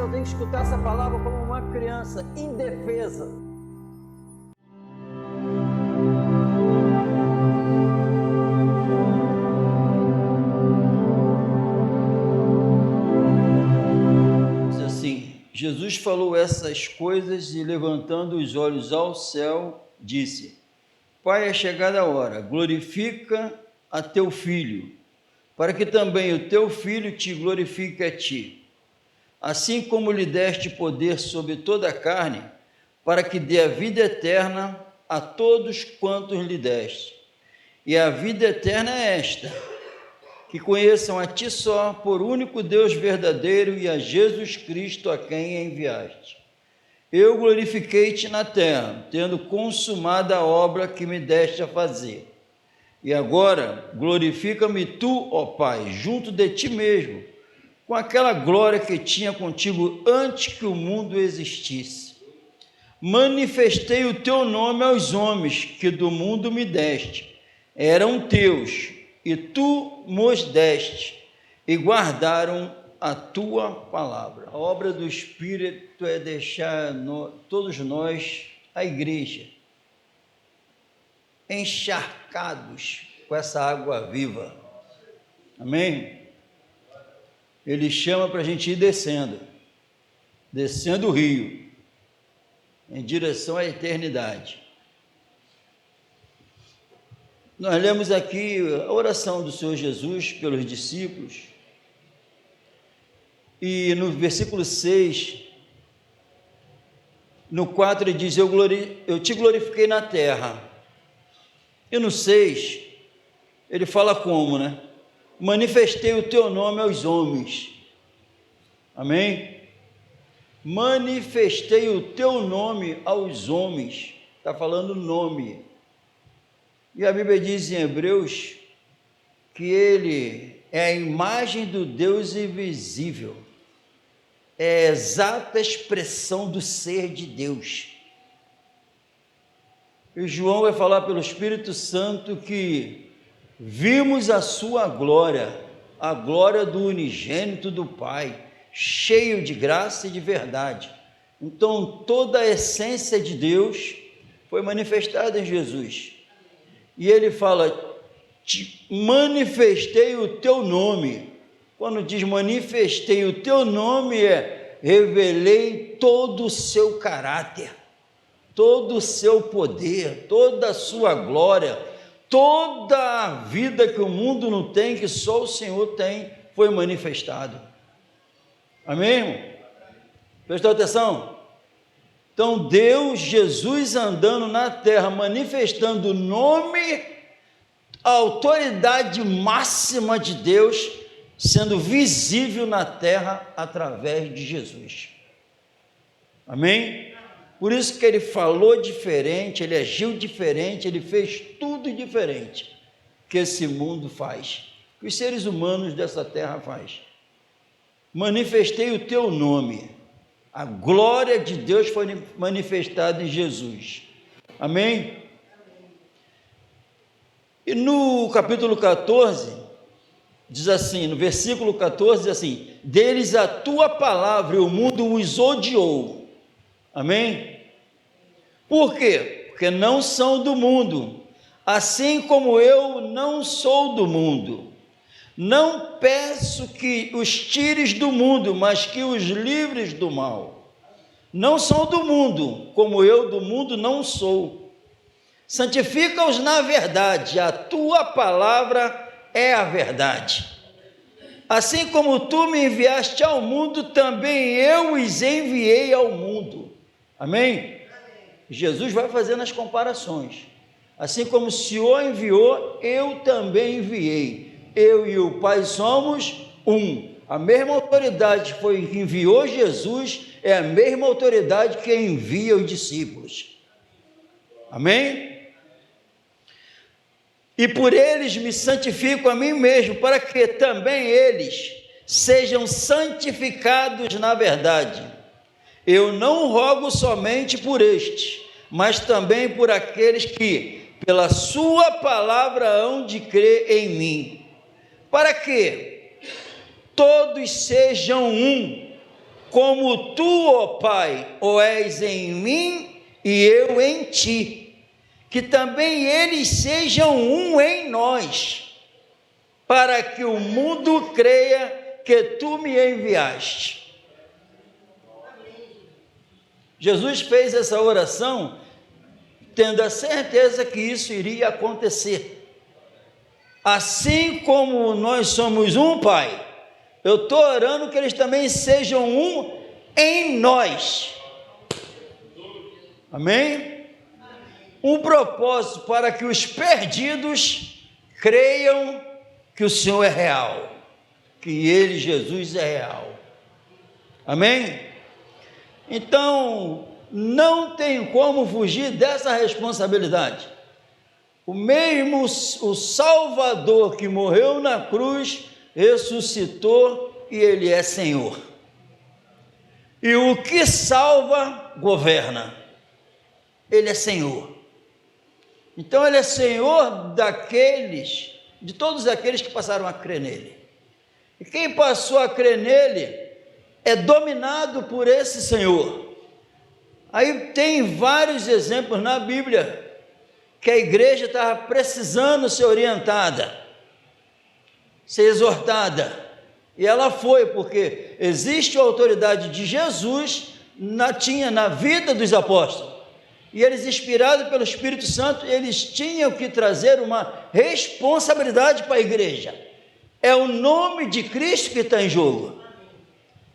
eu tenho que escutar essa palavra como uma criança indefesa. Diz assim: Jesus falou essas coisas e, levantando os olhos ao céu, disse: Pai, é chegada a hora, glorifica a teu Filho, para que também o teu Filho te glorifique a ti. Assim como lhe deste poder sobre toda a carne, para que dê a vida eterna a todos quantos lhe deste. E a vida eterna é esta: que conheçam a ti só, por único Deus verdadeiro, e a Jesus Cristo, a quem enviaste. Eu glorifiquei-te na terra, tendo consumada a obra que me deste a fazer. E agora glorifica-me tu, ó Pai, junto de ti mesmo, com aquela glória que tinha contigo antes que o mundo existisse. Manifestei o teu nome aos homens que do mundo me deste. Eram teus, e tu mos deste, e guardaram a tua palavra. A obra do Espírito é deixar todos nós, a igreja, encharcados com essa água viva. Amém? Ele chama para a gente ir descendo o rio, em direção à eternidade. Nós lemos aqui a oração do Senhor Jesus pelos discípulos, e no versículo 6, no 4 ele diz: eu te glorifiquei na terra. E no 6, ele fala como, né? Manifestei o teu nome aos homens. Amém? Manifestei o teu nome aos homens. Está falando nome. E a Bíblia diz em Hebreus que ele é a imagem do Deus invisível. É a exata expressão do ser de Deus. E João vai falar pelo Espírito Santo que vimos a sua glória, a glória do unigênito do Pai, cheio de graça e de verdade. Então, toda a essência de Deus foi manifestada em Jesus. E ele fala: te manifestei o teu nome. Quando diz manifestei o teu nome, revelei todo o seu caráter, todo o seu poder, toda a sua glória, toda a vida que o mundo não tem, que só o Senhor tem, foi manifestado. Amém, irmão? Prestou atenção? Então, Deus, Jesus andando na terra, manifestando o nome, a autoridade máxima de Deus, sendo visível na terra através de Jesus. Amém? Por isso que ele falou diferente, ele agiu diferente, ele fez tudo diferente que esse mundo faz, que os seres humanos dessa terra faz. Manifestei o teu nome. A glória de Deus foi manifestada em Jesus. Amém? E no capítulo 14, diz assim, no versículo 14, diz assim: deles a tua palavra e o mundo os odiou. Amém? Por quê? Porque não são do mundo, assim como eu não sou do mundo. Não peço que os tires do mundo, mas que os livres do mal. Não são do mundo, como eu do mundo não sou. Santifica-os na verdade, a tua palavra é a verdade. Assim como tu me enviaste ao mundo, também eu os enviei ao mundo. Amém? Jesus vai fazendo as comparações. Assim como o Senhor enviou, eu também enviei. Eu e o Pai somos um. A mesma autoridade que enviou Jesus é a mesma autoridade que envia os discípulos. Amém? E por eles me santifico a mim mesmo, para que também eles sejam santificados na verdade. Eu não rogo somente por estes, mas também por aqueles que, pela sua palavra, hão de crer em mim, para que todos sejam um, como tu, ó Pai, o és em mim e eu em ti, que também eles sejam um em nós, para que o mundo creia que tu me enviaste. Jesus fez essa oração tendo a certeza que isso iria acontecer. Assim como nós somos um, Pai, eu estou orando que eles também sejam um em nós. Amém? Um propósito para que os perdidos creiam que o Senhor é real, que Ele, Jesus, é real. Amém? Então, não tem como fugir dessa responsabilidade. O mesmo o Salvador que morreu na cruz, ressuscitou e Ele é Senhor. E o que salva, governa. Ele é Senhor. Então Ele é Senhor de todos aqueles que passaram a crer nele. E quem passou a crer nele é dominado por esse Senhor. Aí tem vários exemplos na Bíblia que a igreja estava precisando ser orientada, ser exortada, e ela foi, porque existe a autoridade de Jesus, tinha na vida dos apóstolos, e eles, inspirados pelo Espírito Santo, eles tinham que trazer uma responsabilidade para a igreja. É o nome de Cristo que está em jogo,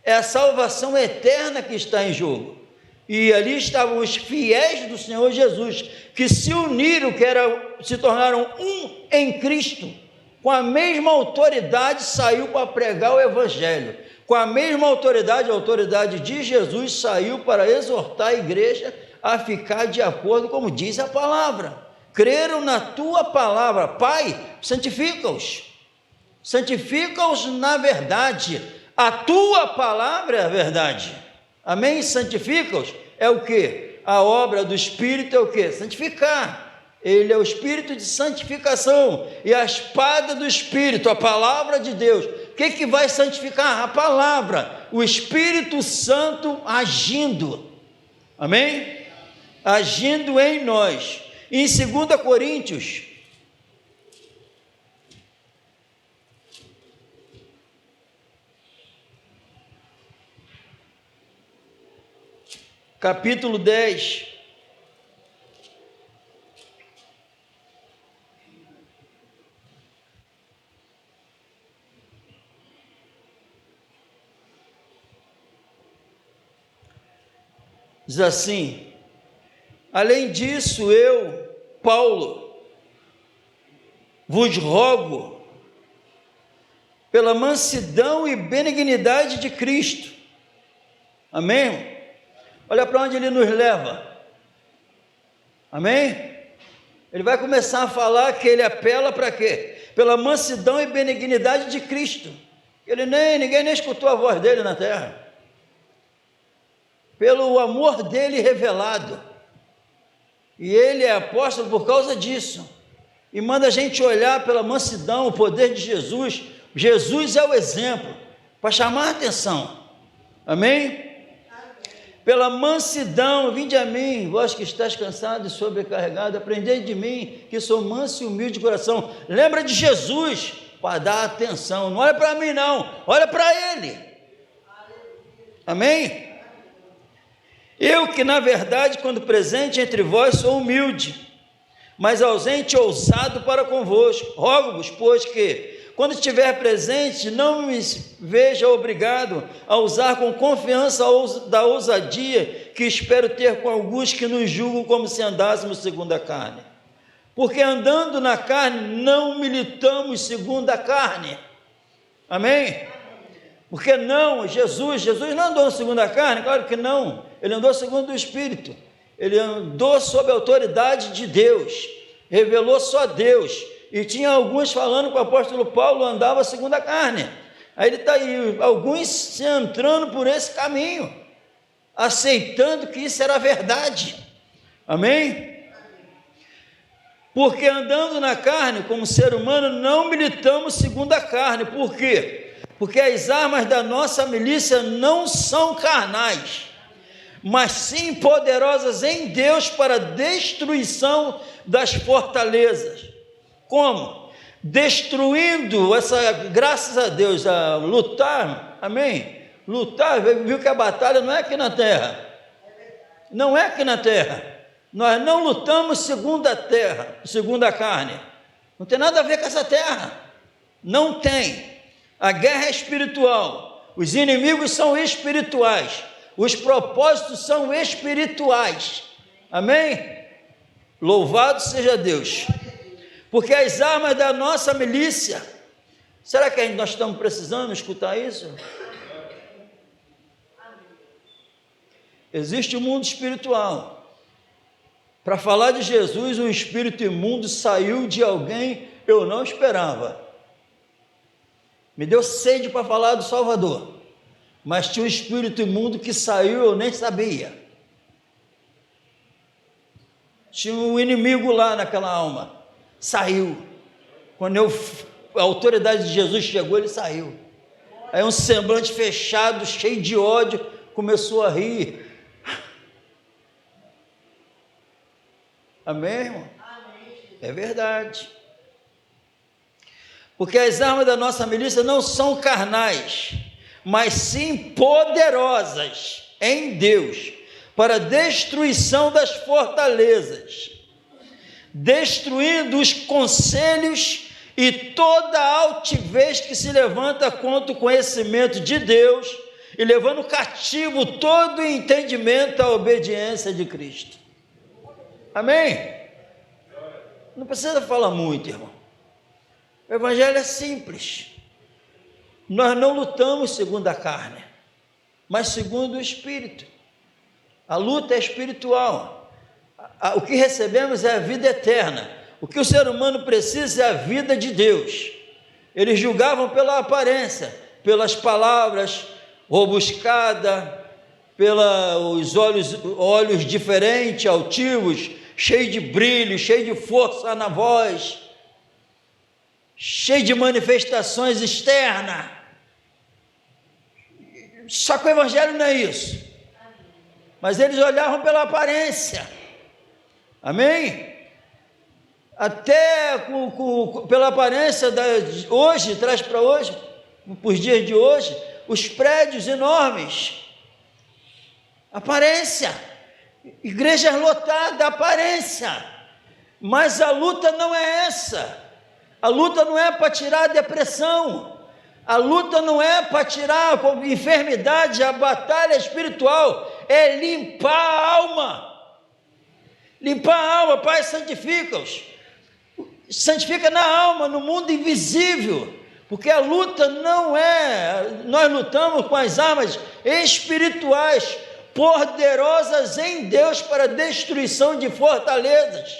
é a salvação eterna que está em jogo. E ali estavam os fiéis do Senhor Jesus, que se uniram, se tornaram um em Cristo, com a mesma autoridade saiu para pregar o Evangelho, com a mesma autoridade, a autoridade de Jesus saiu para exortar a igreja a ficar de acordo como diz a palavra. Creram na tua palavra, Pai, santifica-os na verdade, a tua palavra é a verdade. Amém? Santifica-os é o que? A obra do Espírito é o que? Santificar. Ele é o Espírito de santificação, e a espada do Espírito, a palavra de Deus. O que vai santificar? A palavra, o Espírito Santo agindo. Amém? Agindo em nós. Em 2 Coríntios, capítulo 10, diz assim: além disso, eu, Paulo, vos rogo, pela mansidão e benignidade de Cristo. Amém? Olha para onde ele nos leva. Amém? Ele vai começar a falar que ele apela para quê? Pela mansidão e benignidade de Cristo. Ninguém nem escutou a voz dele na terra. Pelo amor dele revelado. E ele é apóstolo por causa disso. E manda a gente olhar pela mansidão, o poder de Jesus. Jesus é o exemplo, para chamar a atenção. Amém? Pela mansidão, vinde a mim, vós que estáis cansado e sobrecarregado, aprendei de mim, que sou manso e humilde de coração. Lembra de Jesus, para dar atenção. Não olha para mim não, olha para Ele. Amém? Eu que na verdade, quando presente entre vós, sou humilde, mas ausente e ousado para convosco. Rogo-vos, pois, que quando estiver presente, não me veja obrigado a usar com confiança da ousadia que espero ter com alguns que nos julgam como se andássemos segundo a carne. Porque andando na carne, não militamos segundo a carne. Amém? Porque não, Jesus não andou segundo a carne, claro que não. Ele andou segundo o Espírito. Ele andou sob a autoridade de Deus. Revelou só Deus. E tinha alguns falando que o apóstolo Paulo andava segundo a carne. Aí ele está aí, alguns se entrando por esse caminho, aceitando que isso era verdade. Amém? Porque andando na carne, como ser humano, não militamos segundo a carne. Por quê? Porque as armas da nossa milícia não são carnais, mas sim poderosas em Deus para a destruição das fortalezas. Como? Destruindo graças a Deus, a lutar, amém? Lutar, viu que a batalha não é aqui na terra, não é aqui na terra, nós não lutamos segundo a terra, segundo a carne, não tem nada a ver com essa terra, não tem. A guerra é espiritual, os inimigos são espirituais, os propósitos são espirituais, amém? Louvado seja Deus, porque as armas da nossa milícia, será que nós estamos precisando escutar isso? Existe um mundo espiritual. Para falar de Jesus, um espírito imundo saiu de alguém eu não esperava. Me deu sede para falar do Salvador, mas tinha um espírito imundo que saiu, eu nem sabia. Tinha um inimigo lá naquela alma, saiu. Quando a autoridade de Jesus chegou, ele saiu. Aí um semblante fechado, cheio de ódio, começou a rir. Amém, irmão? É verdade. Porque as armas da nossa milícia não são carnais, mas sim poderosas em Deus, para a destruição das fortalezas, destruindo os conselhos e toda a altivez que se levanta contra o conhecimento de Deus, e levando cativo todo o entendimento à obediência de Cristo. Amém? Não precisa falar muito, irmão. O evangelho é simples. Nós não lutamos segundo a carne, mas segundo o Espírito. A luta é espiritual. O que recebemos é a vida eterna. O que o ser humano precisa é a vida de Deus. Eles julgavam pela aparência, pelas palavras robuscadas, pelos olhos diferentes, altivos, cheio de brilho, cheio de força na voz, cheio de manifestações externas. Só que o evangelho não é isso. Mas eles olhavam pela aparência. Amém? Até pela aparência hoje, traz para hoje, para os dias de hoje, os prédios enormes. Aparência. Igrejas lotadas, aparência. Mas a luta não é essa. A luta não é para tirar a depressão. A luta não é para tirar a enfermidade. A batalha espiritual é limpar a alma. Limpar a alma, Pai, santifica-os. Santifica na alma, no mundo invisível. Porque a luta não é... Nós lutamos com as armas espirituais, poderosas em Deus para a destruição de fortalezas,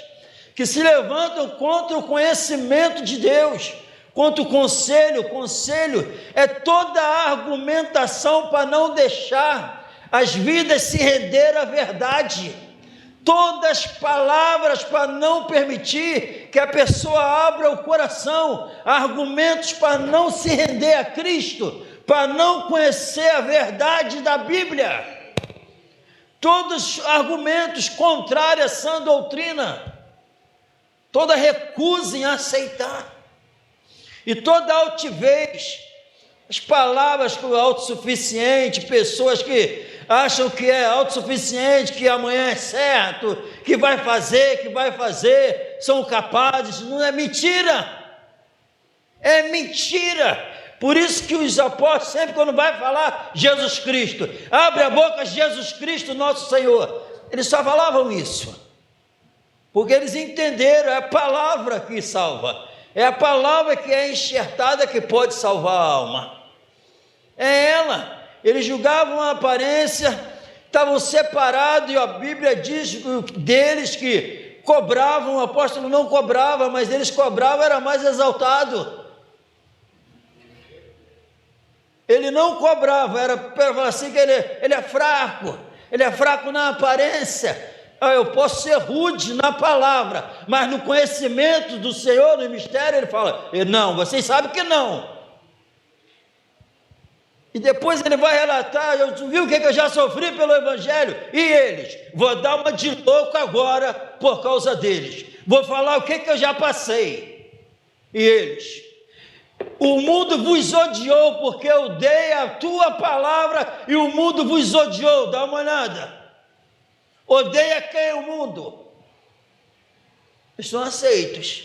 que se levantam contra o conhecimento de Deus, contra o conselho. O conselho é toda a argumentação para não deixar as vidas se render à verdade, todas as palavras para não permitir que a pessoa abra o coração, argumentos para não se render a Cristo, para não conhecer a verdade da Bíblia, todos os argumentos contrários a sã doutrina, toda recusa em aceitar, e toda altivez, as palavras que o autossuficiente, pessoas que acham que é autossuficiente, que amanhã é certo, que vai fazer, são capazes. Não é mentira, é mentira. Por isso que os apóstolos, sempre quando vai falar Jesus Cristo, abre a boca, Jesus Cristo nosso Senhor, eles só falavam isso, porque eles entenderam, é a palavra que salva, é a palavra que é enxertada que pode salvar a alma, é ela. Eles julgavam a aparência, estavam separados, e a Bíblia diz deles que cobravam. O apóstolo não cobrava, mas eles cobravam, era mais exaltado. Ele não cobrava, era para falar assim que ele é fraco na aparência. Eu posso ser rude na palavra, mas no conhecimento do Senhor, no mistério, ele fala, não, vocês sabem que não. E depois ele vai relatar, viu o que eu já sofri pelo Evangelho? E eles? Vou dar uma de louco agora por causa deles. Vou falar o que eu já passei. E eles? O mundo vos odiou porque eu dei a tua palavra e o mundo vos odiou. Dá uma olhada. Odeia quem o mundo? Eles são aceitos.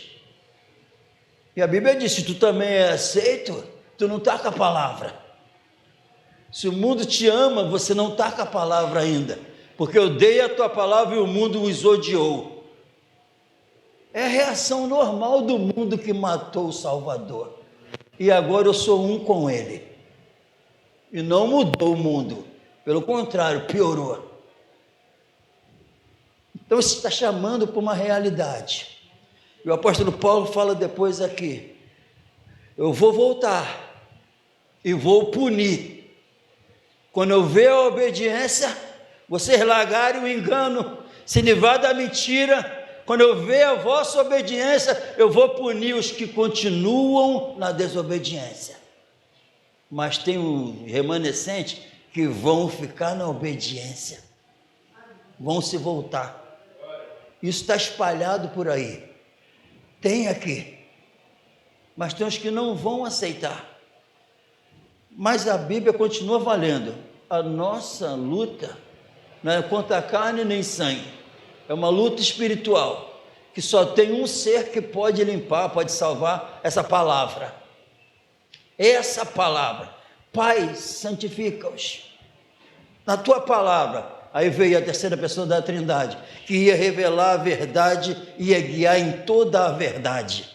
E a Bíblia diz, se tu também é aceito, tu não está com a palavra. Se o mundo te ama, você não está com a palavra ainda, porque eu dei a tua palavra e o mundo os odiou. É a reação normal do mundo que matou o Salvador. E agora eu sou um com ele. E não mudou o mundo, pelo contrário, piorou. Então isso está chamando para uma realidade. E o apóstolo Paulo fala depois aqui, eu vou voltar e vou punir. Quando eu ver a obediência, vocês largarem o engano, se livrar da mentira. Quando eu ver a vossa obediência, eu vou punir os que continuam na desobediência. Mas tem um remanescente que vão ficar na obediência, vão se voltar. Isso está espalhado por aí. Tem aqui, mas tem os que não vão aceitar. Mas a Bíblia continua valendo. A nossa luta não é contra a carne nem sangue. É uma luta espiritual, que só tem um ser que pode limpar, pode salvar essa palavra. Essa palavra. Pai, santifica-os. Na tua palavra. Aí veio a terceira pessoa da Trindade, que ia revelar a verdade, ia guiar em toda a verdade.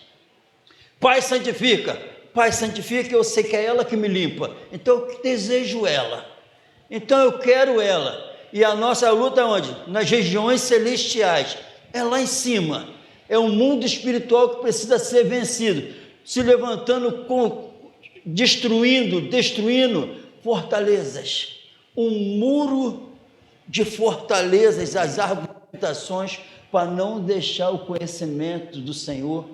Pai, santifica. Pai, santifica, eu sei que é ela que me limpa, então eu desejo ela, então eu quero ela. E a nossa luta é onde? Nas regiões celestiais, é lá em cima, é um mundo espiritual que precisa ser vencido, se levantando, destruindo fortalezas, um muro de fortalezas, as argumentações para não deixar o conhecimento do Senhor.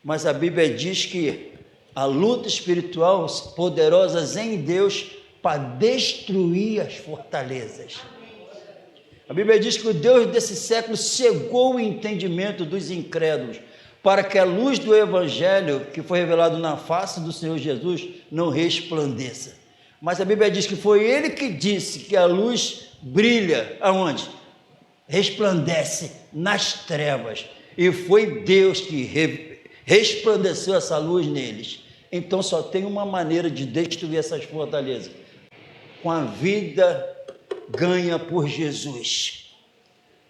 Mas a Bíblia diz que a luta espiritual, poderosas em Deus, para destruir as fortalezas. A Bíblia diz que o Deus desse século cegou o entendimento dos incrédulos, para que a luz do Evangelho, que foi revelado na face do Senhor Jesus, não resplandeça. Mas a Bíblia diz que foi Ele que disse que a luz brilha, aonde? Resplandece nas trevas. E foi Deus que resplandeceu essa luz neles. Então só tem uma maneira de destruir essas fortalezas: com a vida ganha por Jesus.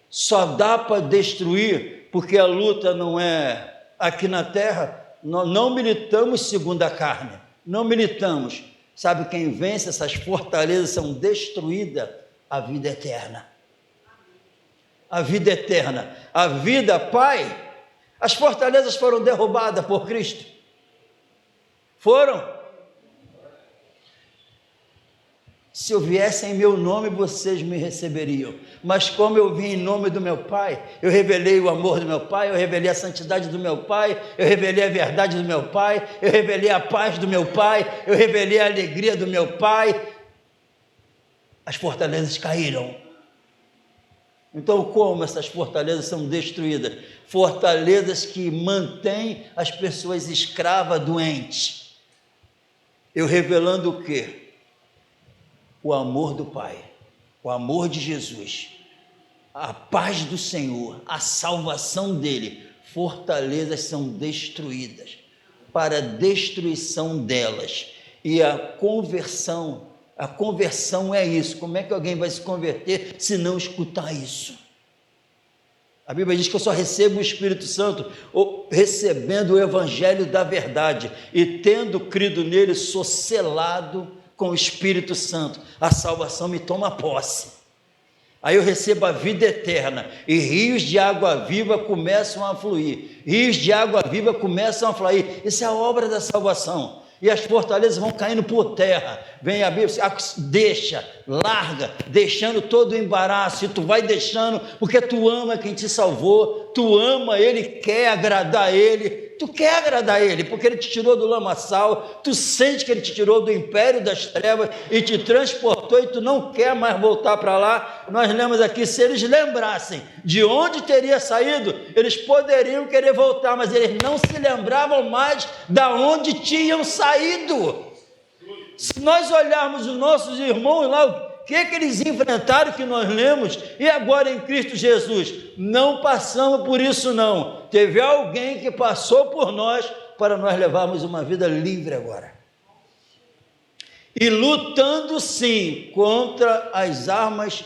Só dá para destruir porque a luta não é aqui na terra. Nós não militamos segundo a carne, não militamos. Sabe quem vence essas fortalezas, são destruídas? A vida eterna. A vida eterna, a vida, Pai. As fortalezas foram derrubadas por Cristo? Foram? Se eu viesse em meu nome, vocês me receberiam. Mas como eu vim em nome do meu Pai, eu revelei o amor do meu Pai, eu revelei a santidade do meu Pai, eu revelei a verdade do meu Pai, eu revelei a paz do meu Pai, eu revelei a alegria do meu Pai. As fortalezas caíram. Então, como essas fortalezas são destruídas? Fortalezas que mantêm as pessoas escravas, doentes. Eu revelando o quê? O amor do Pai, o amor de Jesus, a paz do Senhor, a salvação dele. Fortalezas são destruídas para a destruição delas. E a conversão é isso. Como é que alguém vai se converter se não escutar isso? A Bíblia diz que eu só recebo o Espírito Santo recebendo o Evangelho da verdade, e tendo crido nele, sou selado com o Espírito Santo. A salvação me toma posse. Aí eu recebo a vida eterna, e rios de água viva começam a fluir. Rios de água viva começam a fluir. Isso é a obra da salvação. E as fortalezas vão caindo por terra. Vem a Bíblia, deixa, larga, deixando todo o embaraço. E tu vai deixando, porque tu ama quem te salvou, tu ama Ele, quer agradar Ele. tu quer agradar Ele, porque Ele te tirou do lamaçal, tu sente que Ele te tirou do império das trevas e te transportou e tu não quer mais voltar para lá. Nós lemos aqui, se eles lembrassem de onde teria saído, eles poderiam querer voltar, mas eles não se lembravam mais da onde tinham saído. Se nós olharmos os nossos irmãos lá, o que eles enfrentaram, que nós lemos, e agora em Cristo Jesus, não passamos por isso não, teve alguém que passou por nós, para nós levarmos uma vida livre agora, e lutando sim, contra as armas,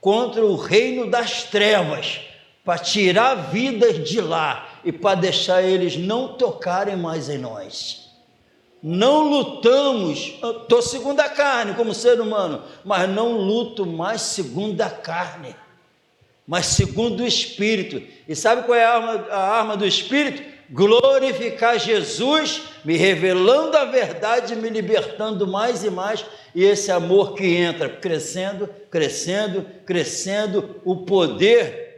contra o reino das trevas, para tirar vidas de lá, e para deixar eles não tocarem mais em nós. Não lutamos, estou segundo a carne como ser humano, mas não luto mais segundo a carne, mas segundo o Espírito. E sabe qual é a arma do Espírito? Glorificar Jesus, me revelando a verdade, me libertando mais e mais, e esse amor que entra, crescendo, crescendo, crescendo, o poder.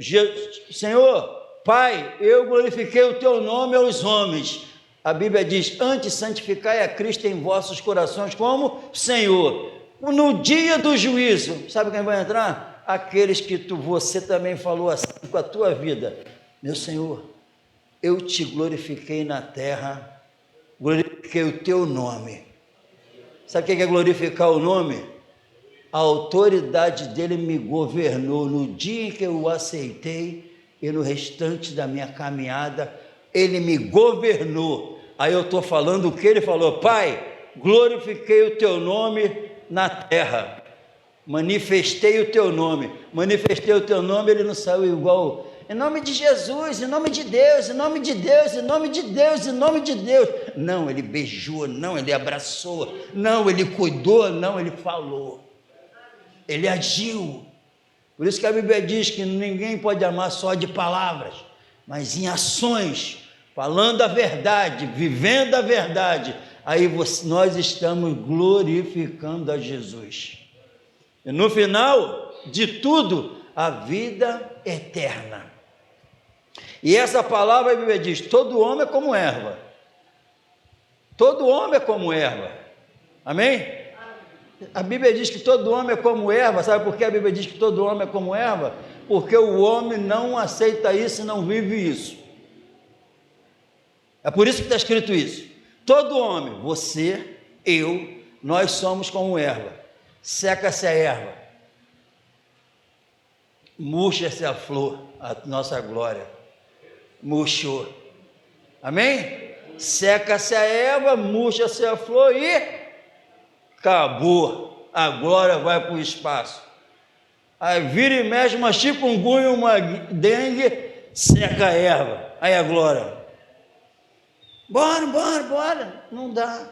Senhor, Pai, eu glorifiquei o teu nome aos homens. A Bíblia diz, antes santificai a Cristo em vossos corações como Senhor. No dia do juízo, sabe quem vai entrar? Aqueles que você também falou assim com a tua vida. Meu Senhor, eu te glorifiquei na terra, glorifiquei o teu nome. Sabe o que é glorificar o nome? A autoridade dele me governou no dia em que eu o aceitei e no restante da minha caminhada, ele me governou. Aí eu estou falando o que ele falou. Pai, glorifiquei o teu nome na terra, manifestei o teu nome, ele não saiu igual, em nome de Jesus, em nome de Deus, em nome de Deus, em nome de Deus, em nome de Deus. Não, ele beijou, não, ele abraçou, não, ele cuidou, não, ele falou, ele agiu. Por isso que a Bíblia diz que ninguém pode amar só de palavras, mas em ações, falando a verdade, vivendo a verdade, aí nós estamos glorificando a Jesus. E no final de tudo, a vida eterna. E essa palavra a Bíblia diz, todo homem é como erva. Todo homem é como erva. Amém? A Bíblia diz que todo homem é como erva. Sabe por que a Bíblia diz que todo homem é como erva? Porque o homem não aceita isso e não vive isso. É por isso que está escrito isso. Todo homem, você, eu, nós somos como erva. Seca-se a erva, murcha-se a flor, a nossa glória. Murchou. Amém? Seca-se a erva, murcha-se a flor e acabou. A glória vai para o espaço. Aí vira e mexe uma chikungunya, uma dengue, seca a erva. Aí a glória. Bora. Não dá.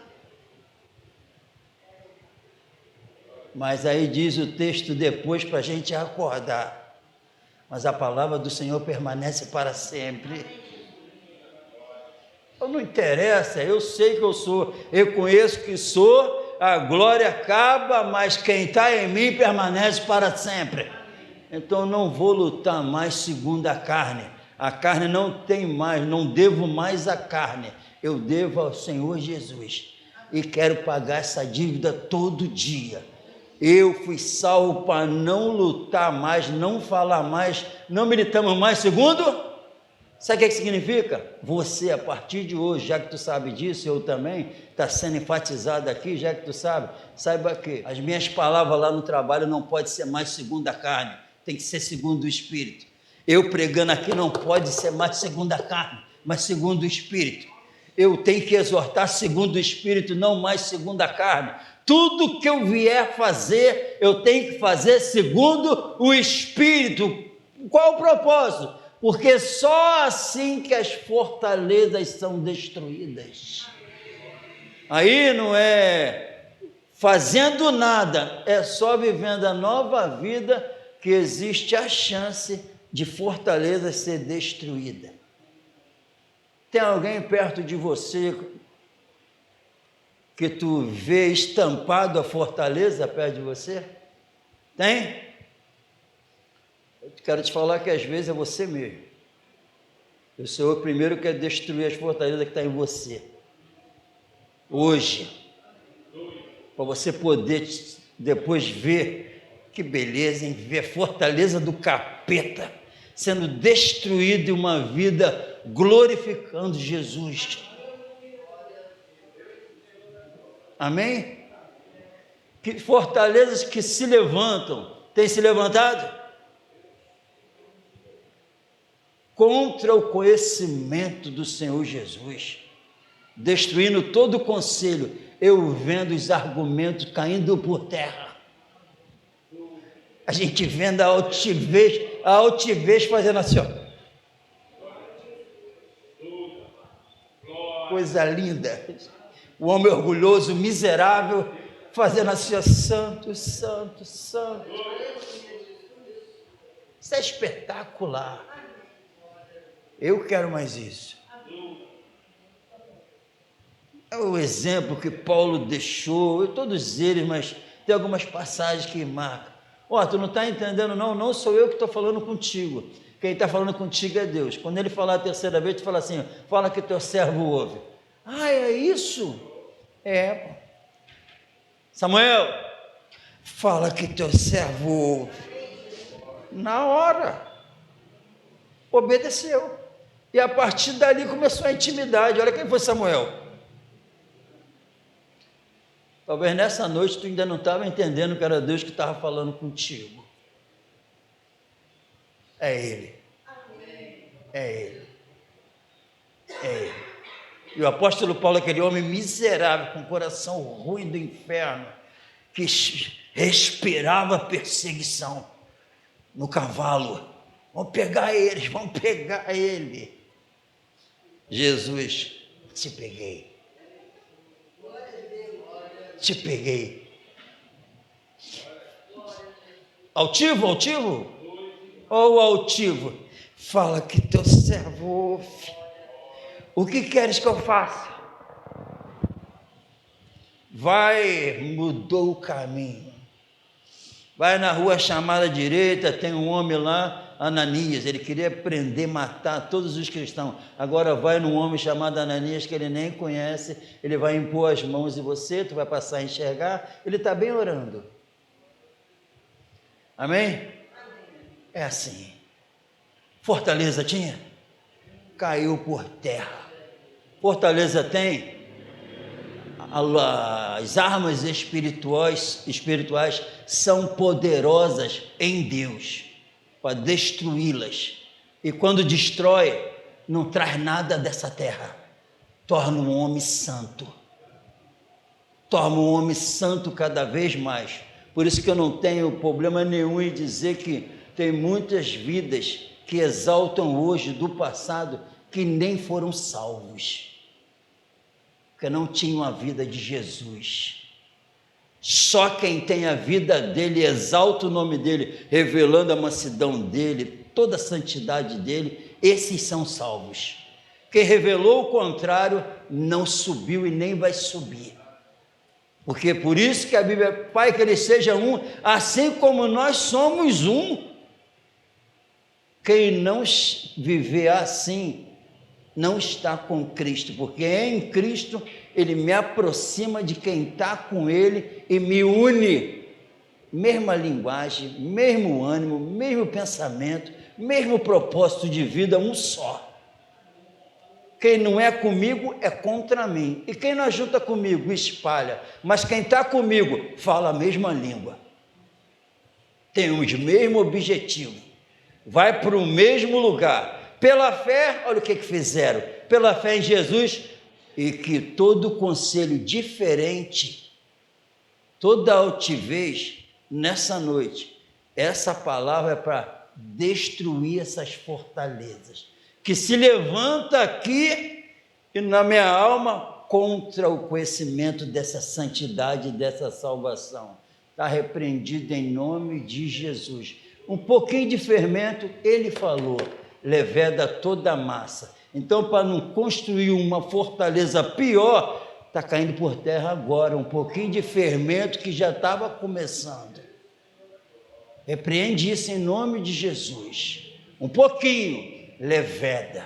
Mas aí diz o texto depois para a gente acordar. Mas a palavra do Senhor permanece para sempre. Não interessa, eu sei que eu sou, eu conheço que sou, a glória acaba, mas quem está em mim permanece para sempre. Então não vou lutar mais segundo a carne não tem mais, não devo mais a carne, eu devo ao Senhor Jesus, e quero pagar essa dívida todo dia. Eu fui salvo para não lutar mais, não falar mais, não militamos mais segundo. Sabe o que significa? Você, a partir de hoje, já que tu sabe disso, eu também, está sendo enfatizado aqui, já que tu sabe, saiba que as minhas palavras lá no trabalho não podem ser mais segundo a carne, tem que ser segundo o Espírito. Eu pregando aqui não pode ser mais segundo a carne, mas segundo o Espírito. Eu tenho que exortar segundo o Espírito, não mais segundo a carne. Tudo que eu vier fazer, eu tenho que fazer segundo o Espírito. Qual o propósito? Porque só assim que as fortalezas são destruídas. Aí não é fazendo nada, é só vivendo a nova vida que existe a chance de fortaleza ser destruída. Tem alguém perto de você que tu vê estampado a fortaleza perto de você? Tem? Eu quero te falar que às vezes é você mesmo. O Senhor primeiro quer destruir as fortalezas que estão em você. Hoje. Para você poder depois ver que beleza, hein? Ver a fortaleza do capeta sendo destruída e uma vida glorificando Jesus. Amém? Que fortalezas que se levantam, tem se levantado contra o conhecimento do Senhor Jesus, destruindo todo o conselho. Eu vendo os argumentos caindo por terra, a gente vendo a altivez fazendo assim, ó. Coisa linda, o homem orgulhoso, miserável, fazendo assim, ó, santo, santo, santo. Isso é espetacular. Eu quero mais isso. É o exemplo que Paulo deixou, todos eles, mas tem algumas passagens que marcam. Ó, tu não está entendendo não? Não sou eu que estou falando contigo. Quem está falando contigo é Deus. Quando ele falar a terceira vez, tu fala assim, fala que teu servo ouve. Ah, é isso? É. Samuel, fala que teu servo ouve. Na hora. Obedeceu. E a partir dali começou a intimidade. Olha quem foi Samuel. Talvez nessa noite tu ainda não estava entendendo que era Deus que estava falando contigo. É Ele. É Ele. É Ele. E o apóstolo Paulo, aquele homem miserável, com o coração ruim do inferno, que respirava perseguição no cavalo. Vamos pegar eles, vamos pegar ele. Jesus, te peguei. Te peguei. Altivo, altivo? Ou o altivo? Fala que teu servo ouve. O que queres que eu faça? Vai, mudou o caminho. Vai na rua chamada direita, tem um homem lá, Ananias, ele queria prender, matar todos os cristãos. Agora vai num homem chamado Ananias, que ele nem conhece, ele vai impor as mãos em você, tu vai passar a enxergar, ele está bem orando. Amém? É assim. Fortaleza tinha? Caiu por terra. Fortaleza tem? As armas espirituais são poderosas em Deus para destruí-las. E quando destrói, não traz nada dessa terra. Torna um homem santo. Torna um homem santo cada vez mais. Por isso que eu não tenho problema nenhum em dizer que tem muitas vidas que exaltam hoje do passado que nem foram salvos. Porque não tinham a vida de Jesus. Só quem tem a vida dele, exalta o nome dele, revelando a mansidão dele, toda a santidade dele, esses são salvos. Quem revelou o contrário, não subiu e nem vai subir. Porque por isso que a Bíblia, Pai, que ele seja um, assim como nós somos um. Quem não viver assim, não está com Cristo, porque em Cristo ele me aproxima de quem está com ele e me une. Mesma linguagem, mesmo ânimo, mesmo pensamento, mesmo propósito de vida, um só. Quem não é comigo é contra mim, e quem não ajuda comigo espalha, mas quem está comigo fala a mesma língua, tem os mesmos objetivos, vai para o mesmo lugar. Pela fé, olha o que fizeram, pela fé em Jesus, e que todo conselho diferente, toda altivez, nessa noite, essa palavra é para destruir essas fortalezas, que se levanta aqui e na minha alma contra o conhecimento dessa santidade, dessa salvação. Está repreendido em nome de Jesus. Um pouquinho de fermento, ele falou, leveda toda a massa. Então, para não construir uma fortaleza pior, está caindo por terra agora, um pouquinho de fermento que já estava começando. Repreende isso em nome de Jesus. Um pouquinho, leveda.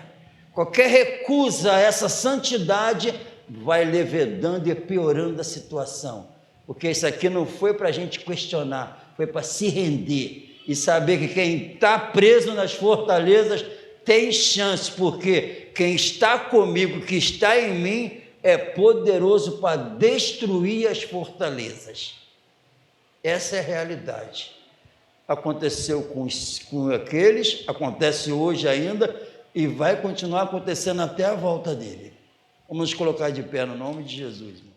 Qualquer recusa a essa santidade vai levedando e piorando a situação. Porque isso aqui não foi para a gente questionar, foi para se render e saber que quem está preso nas fortalezas tem chance, porque quem está comigo, que está em mim, é poderoso para destruir as fortalezas. Essa é a realidade. Aconteceu com aqueles, acontece hoje ainda e vai continuar acontecendo até a volta dele. Vamos nos colocar de pé no nome de Jesus.